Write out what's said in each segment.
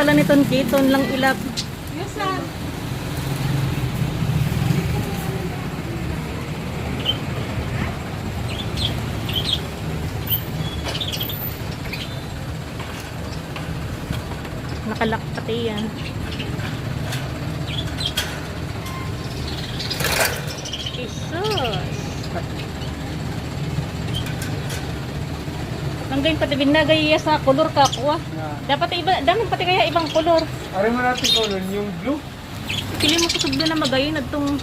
pala niton kiton lang ilap. Yes, sir. Nakalak pati yan. Jesus. Hanggang pati binagay sa color ka kuha. Dapat iba, dami pati kaya ibang color. Aray mo natin color, yung blue. Pili mo kusog na magayon at tong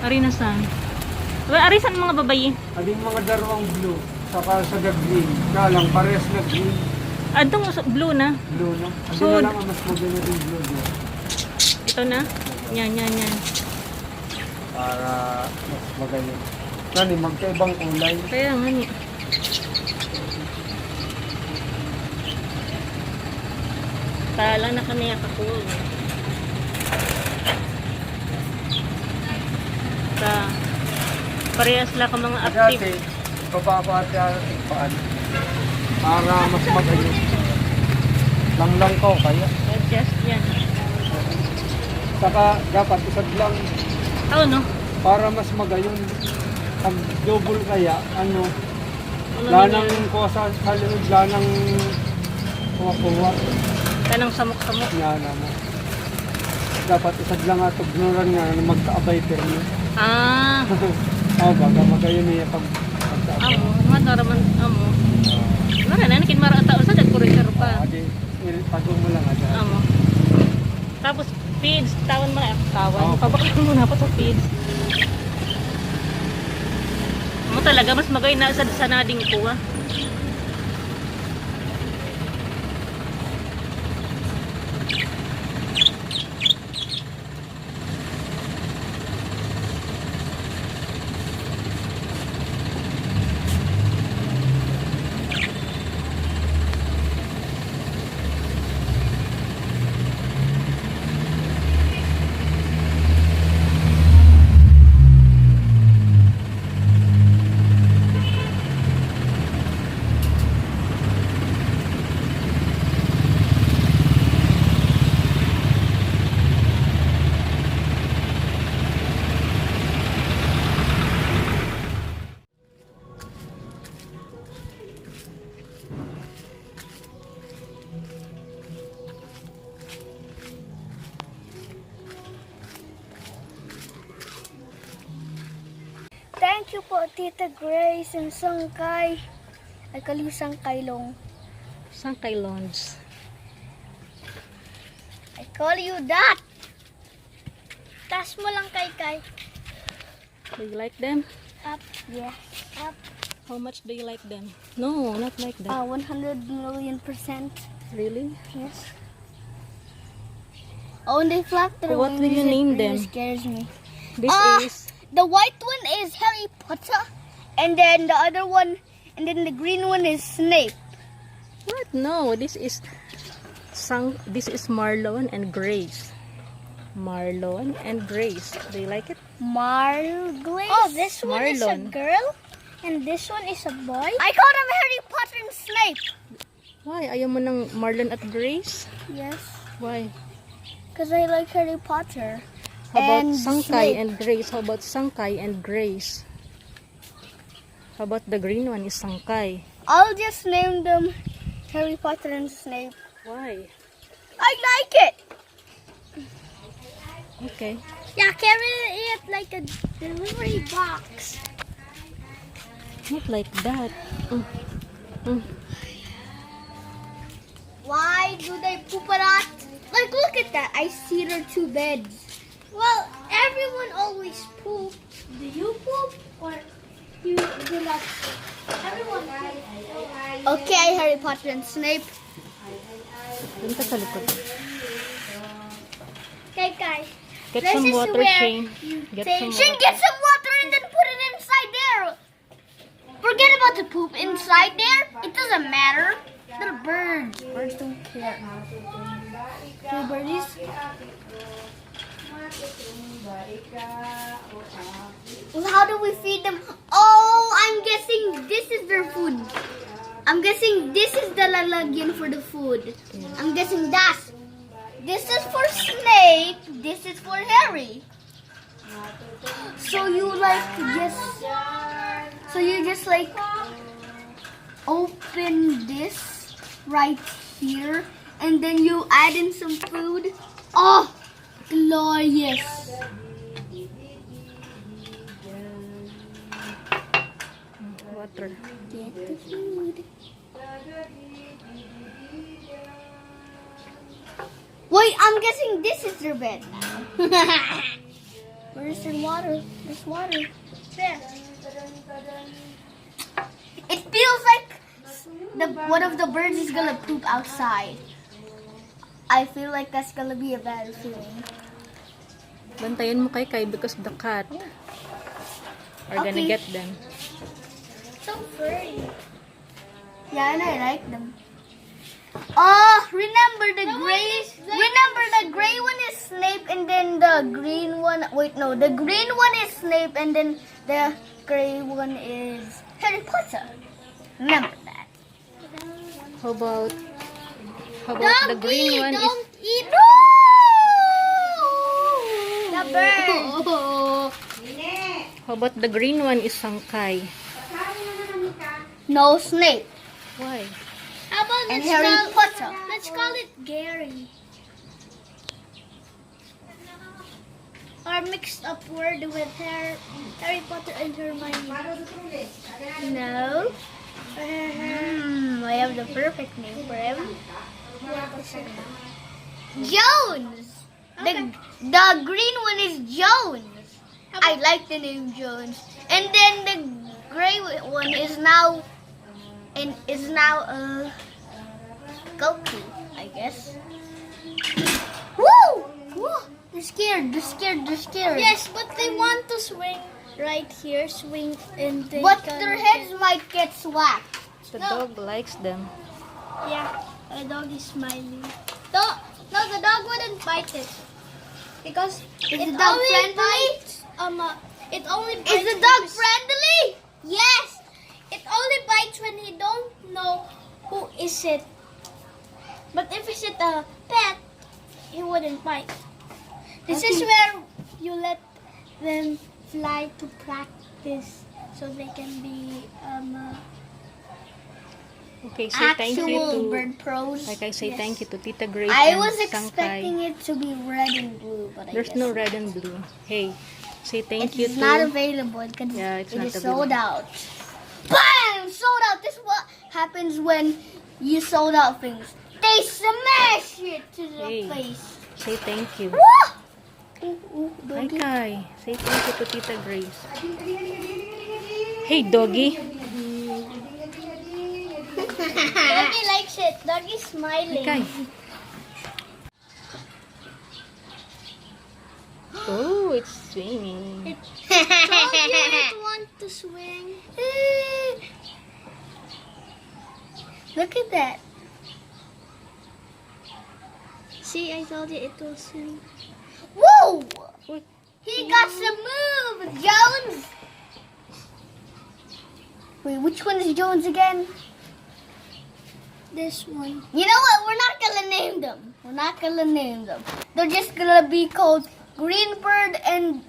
ari na san. Well, ari san mga babayi. Aling mga darwang blue, saka sa green. Kalang parehas na green. Adtong blue na. Blue no? Adi So, na lang ang mas maganda yung blue. ito na. Yan. Para mas maganda. Nani, magkaibang kulay. Kaya nga ni. Tala na kaniya kakuha. Sa parehas lang ka mga active. Dati, baba ate ating paan. Para mas maganda. Lang ko kaya. Adjust yan. Saka dapat isag lang Oh no? para mas magayon. Pag double kaya, Ano lanang nangyari? kuha sa kalimod, lanang kuha-kuha. Tanang samok-samok. Yan mo. Dapat isag lang at ignoran nga na magkaabay pero Ah, baga magayon niya pag magkaabay. amo. Mga taraman, amo. Mara na, nakin mara tao sa decorator pa. Adi, pagod mo lang ada. Amo. Tapos feeds, tawan mo na. Tawan. Oh. Pabaklan mo na pa sa feeds. Amo talaga, mas magay na sa nading kuha. Thank you po, Tita Grace and Sangkay. I call you Sangkay Long. Sangkay Lounge. I call you that. Tas mo lang kay. Do you like them? Up, yeah. Up. How much do you like them? No, not like that. 100 million%. Really? Yes. Oh, and they flap their What wings. will you It name really them? scares me. This Ah! is The white one is Harry Potter, and then the other one, and then the green one is Snape. what? No, this is Marlon and Grace. Marlon and Grace. Do you like it? Marglace. Oh, this one is a Marlon. girl, and this one is a boy. I call them Harry Potter and Snape. Why? Ayaw mo ng Marlon at Grace? Yes, Why? because I like Harry Potter. How about And Sangkay Snape. and Grace? How about Sangkay and Grace? How about the green one is Sangkay? I'll just name them Harry Potter and Snape. Why? I like it. Okay. Yeah, carry it like a delivery box. Not like that. Why do they poop a lot? Like, look at that. I see their two beds. Well, everyone always poops. Do you poop or you do not? Everyone poops. Okay, Harry Potter and Snape. Dun ka sa likod. Okay, guys. Get This some is water, where Shane. Get some Shane, water. get some water and then put it inside there. Forget about the poop inside there. It doesn't matter. They're birds. Birds don't care. Okay, birdies. Well, how do we feed them? Oh, I'm guessing this is their food. I'm guessing this is the lalagyan for the food. I'm guessing that's. This is for Snake. This is for Harry. So you just like open this right here, and then you add in some food. Oh, glorious! Water. Get the food. Wait, I'm guessing this is their bed now. Where's the water? There's water. There. It feels like one of the birds is gonna poop outside. I feel like that's gonna be a bad feeling. Bantayan mo kay because the cat are gonna Okay. get them. So furry. Yeah, and I like them. Oh, remember the gray one is Snape, and then the green one. Wait, no, the green one is Snape, and then the gray one is Harry Potter. Remember that. How about the green one is Eat. The bird. how about the green one is Sangkay? No, Snape. Why? How about and Harry Potter? Let's call it Gary. Or mixed up word with Harry Potter and Hermione. No. I have the perfect name for him. Jones. The green one is Jones. I like the name Jones. And then the gray one is now Goku, I guess. Woo! Woo! They're scared. Yes, but they want to swing right here, and they but their heads might get swacked. The dog likes them. Yeah, the dog is smiling. No, the dog wouldn't bite it. Because is the dog friendly? It only bites. Is the dog friendly? Yes. It only bites when he don't know who is it. But if it's a pet, he wouldn't bite. This is where you let them fly to practice, so they can be Okay, say thank you actual to bird pros. like I say Yes. thank you to Tita Grace I and was Sangkay. expecting it to be red and blue, but There's I no guess red and blue. Hey, say thank it's you to not available because Yeah, it's it not is available. sold out. Bam! Sold out. This is what happens when you sold out things. They smash it to the Hey. face. say thank you. Woo! Ooh, Hi doggy. Kai, say thank you to Tita Grace. Hey doggy. Doggy likes it. Doggy's Hi smiling. Kai. Oh, it's swinging. Told you it want to swing. Look at that. See, I told you it will swing. Whoa! What? He got some move, Jones. Wait, which one is Jones again? This one. You know what? We're not gonna name them. They're just gonna be called Greenbird, and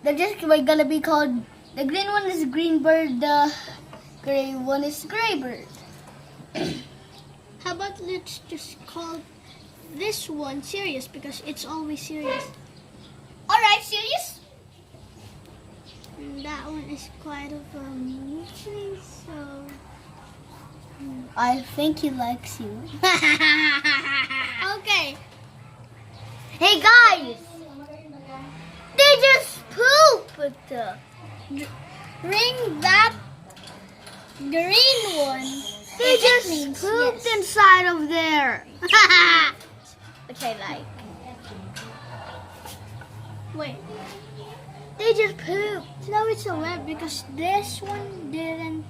they're just gonna be called. The green one is Greenbird. The gray one is Graybird. How about let's just call this one Sirius because it's always serious. Alright, Sirius. And that one is quite of a movie, so I think he likes you. Okay. Hey guys! They just pooped! Ring that green one. They just pooped inside of there. Which I like. Wait. They just pooped. No, it's a web because this one didn't